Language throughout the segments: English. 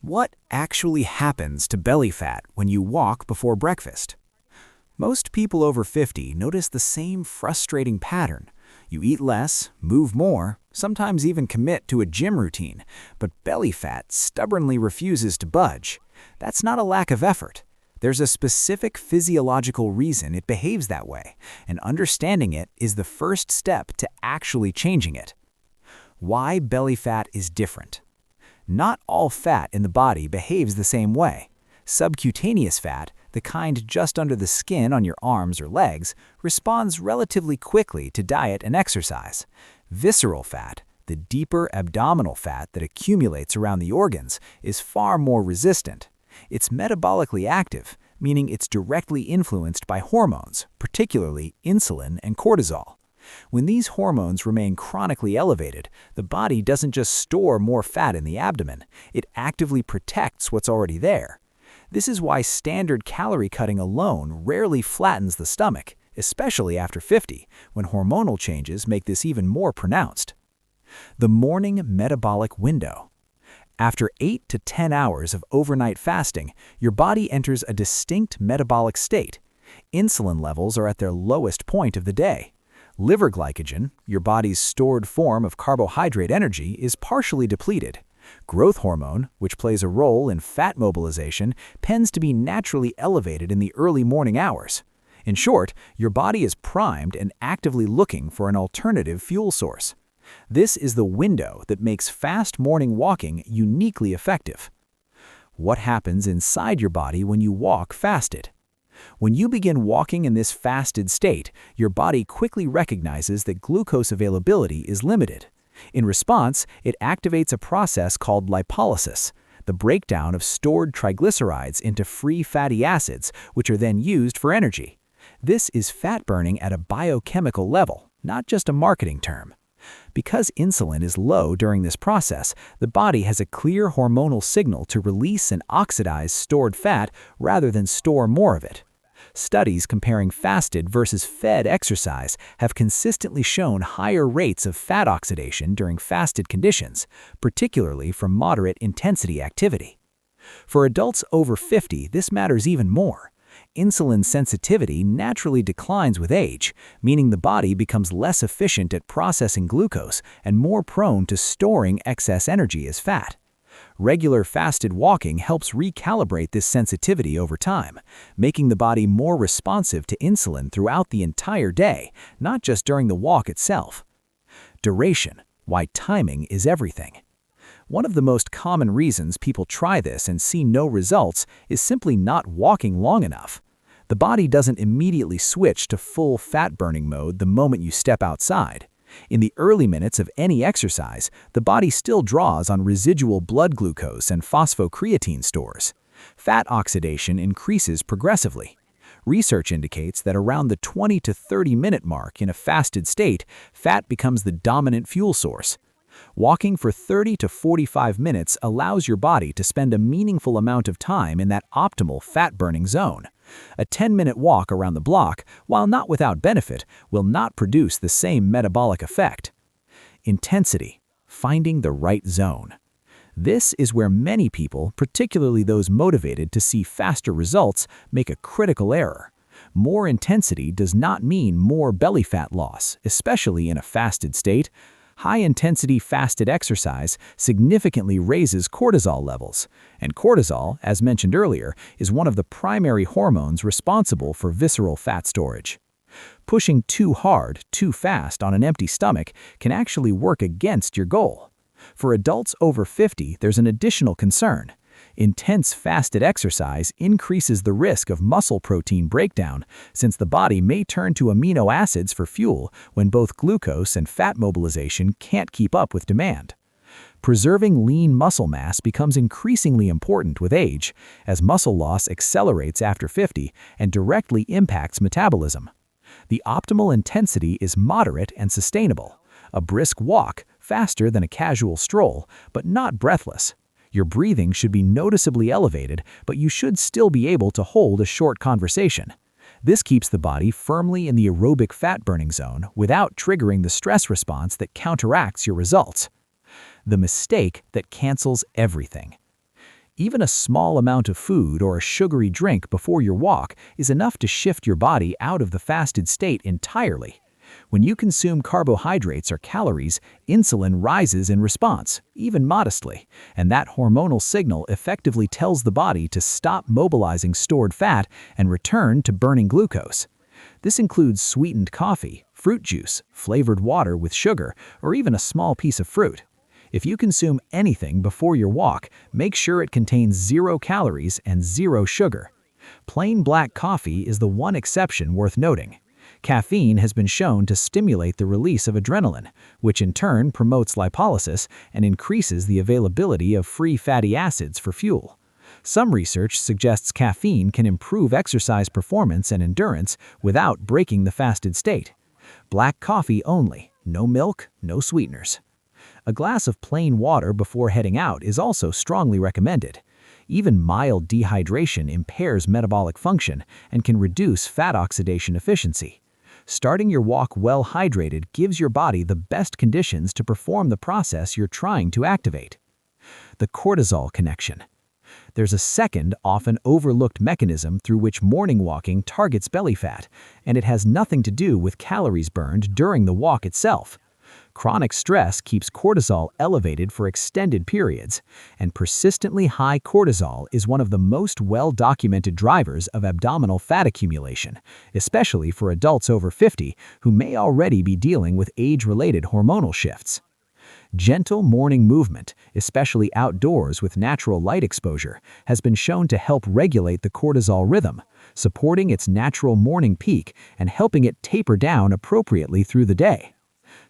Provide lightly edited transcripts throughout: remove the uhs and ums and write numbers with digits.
What actually happens to belly fat when you walk before breakfast? Most people over 50 notice the same frustrating pattern. You eat less, move more, sometimes even commit to a gym routine, but belly fat stubbornly refuses to budge. That's not a lack of effort. There's a specific physiological reason it behaves that way, and understanding it is the first step to actually changing it. Why belly fat is different. Not all fat in the body behaves the same way. Subcutaneous fat, the kind just under the skin on your arms or legs, responds relatively quickly to diet and exercise. Visceral fat, the deeper abdominal fat that accumulates around the organs, is far more resistant. It's metabolically active, meaning it's directly influenced by hormones, particularly insulin and cortisol. When these hormones remain chronically elevated, the body doesn't just store more fat in the abdomen, it actively protects what's already there. This is why standard calorie cutting alone rarely flattens the stomach, especially after 50, when hormonal changes make this even more pronounced. The morning metabolic window. After 8 to 10 hours of overnight fasting, your body enters a distinct metabolic state. Insulin levels are at their lowest point of the day. Liver glycogen, your body's stored form of carbohydrate energy, is partially depleted. Growth hormone, which plays a role in fat mobilization, tends to be naturally elevated in the early morning hours. In short, your body is primed and actively looking for an alternative fuel source. This is the window that makes fast morning walking uniquely effective. What happens inside your body when you walk fasted? When you begin walking in this fasted state, your body quickly recognizes that glucose availability is limited. In response, it activates a process called lipolysis, the breakdown of stored triglycerides into free fatty acids, which are then used for energy. This is fat burning at a biochemical level, not just a marketing term. Because insulin is low during this process, the body has a clear hormonal signal to release and oxidize stored fat rather than store more of it. Studies comparing fasted versus fed exercise have consistently shown higher rates of fat oxidation during fasted conditions, particularly for moderate intensity activity. For adults over 50, this matters even more. Insulin sensitivity naturally declines with age, meaning the body becomes less efficient at processing glucose and more prone to storing excess energy as fat. Regular fasted walking helps recalibrate this sensitivity over time, making the body more responsive to insulin throughout the entire day, not just during the walk itself. Duration, why timing is everything. One of the most common reasons people try this and see no results is simply not walking long enough. The body doesn't immediately switch to full fat-burning mode the moment you step outside. In the early minutes of any exercise, the body still draws on residual blood glucose and phosphocreatine stores. Fat oxidation increases progressively. Research indicates that around the 20 to 30-minute mark in a fasted state, fat becomes the dominant fuel source. Walking for 30 to 45 minutes allows your body to spend a meaningful amount of time in that optimal fat-burning zone. A 10-minute walk around the block, while not without benefit, will not produce the same metabolic effect. Intensity, finding the right zone. This is where many people, particularly those motivated to see faster results, make a critical error. More intensity does not mean more belly fat loss, especially in a fasted state. High-intensity fasted exercise significantly raises cortisol levels, and cortisol, as mentioned earlier, is one of the primary hormones responsible for visceral fat storage. Pushing too hard, too fast on an empty stomach can actually work against your goal. For adults over 50, there's an additional concern. Intense fasted exercise increases the risk of muscle protein breakdown, since the body may turn to amino acids for fuel when both glucose and fat mobilization can't keep up with demand. Preserving lean muscle mass becomes increasingly important with age, as muscle loss accelerates after 50 and directly impacts metabolism. The optimal intensity is moderate and sustainable. A brisk walk, faster than a casual stroll, but not breathless. Your breathing should be noticeably elevated, but you should still be able to hold a short conversation. This keeps the body firmly in the aerobic fat-burning zone without triggering the stress response that counteracts your results. The mistake that cancels everything. Even a small amount of food or a sugary drink before your walk is enough to shift your body out of the fasted state entirely. When you consume carbohydrates or calories, insulin rises in response, even modestly, and that hormonal signal effectively tells the body to stop mobilizing stored fat and return to burning glucose. This includes sweetened coffee, fruit juice, flavored water with sugar, or even a small piece of fruit. If you consume anything before your walk, make sure it contains 0 calories and 0 sugar. Plain black coffee is the one exception worth noting. Caffeine has been shown to stimulate the release of adrenaline, which in turn promotes lipolysis and increases the availability of free fatty acids for fuel. Some research suggests caffeine can improve exercise performance and endurance without breaking the fasted state. Black coffee only, no milk, no sweeteners. A glass of plain water before heading out is also strongly recommended. Even mild dehydration impairs metabolic function and can reduce fat oxidation efficiency. Starting your walk well hydrated gives your body the best conditions to perform the process you're trying to activate. The cortisol connection. There's a second, often overlooked mechanism through which morning walking targets belly fat, and it has nothing to do with calories burned during the walk itself. Chronic stress keeps cortisol elevated for extended periods, and persistently high cortisol is one of the most well-documented drivers of abdominal fat accumulation, especially for adults over 50 who may already be dealing with age-related hormonal shifts. Gentle morning movement, especially outdoors with natural light exposure, has been shown to help regulate the cortisol rhythm, supporting its natural morning peak and helping it taper down appropriately through the day.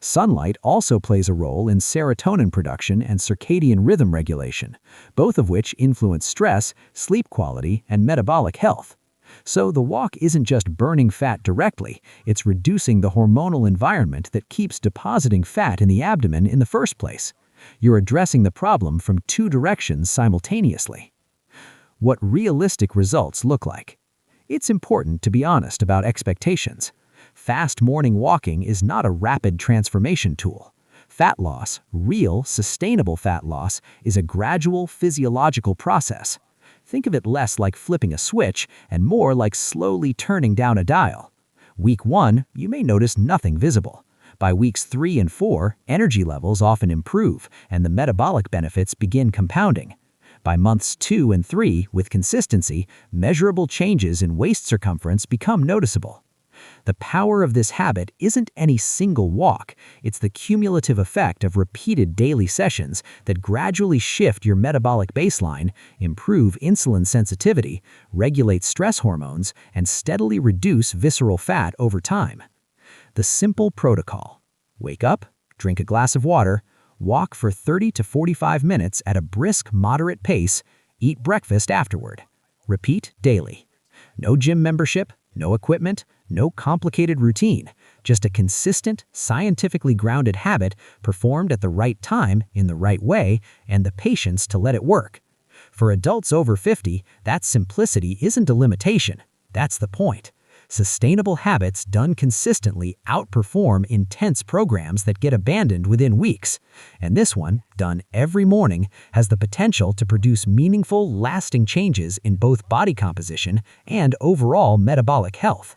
Sunlight also plays a role in serotonin production and circadian rhythm regulation, both of which influence stress, sleep quality, and metabolic health. So the walk isn't just burning fat directly, it's reducing the hormonal environment that keeps depositing fat in the abdomen in the first place. You're addressing the problem from 2 directions simultaneously. What realistic results look like. It's important to be honest about expectations. Fast morning walking is not a rapid transformation tool. Fat loss, real, sustainable fat loss, is a gradual physiological process. Think of it less like flipping a switch and more like slowly turning down a dial. Week 1, you may notice nothing visible. By weeks 3 and 4, energy levels often improve and the metabolic benefits begin compounding. By months 2 and 3, with consistency, measurable changes in waist circumference become noticeable. The power of this habit isn't any single walk, it's the cumulative effect of repeated daily sessions that gradually shift your metabolic baseline, improve insulin sensitivity, regulate stress hormones, and steadily reduce visceral fat over time. The simple protocol: wake up, drink a glass of water, walk for 30 to 45 minutes at a brisk, moderate pace, eat breakfast afterward. Repeat daily. No gym membership, no equipment, no complicated routine, just a consistent, scientifically grounded habit performed at the right time, in the right way, and the patience to let it work. For adults over 50, that simplicity isn't a limitation. That's the point. Sustainable habits done consistently outperform intense programs that get abandoned within weeks. And this one, done every morning, has the potential to produce meaningful, lasting changes in both body composition and overall metabolic health.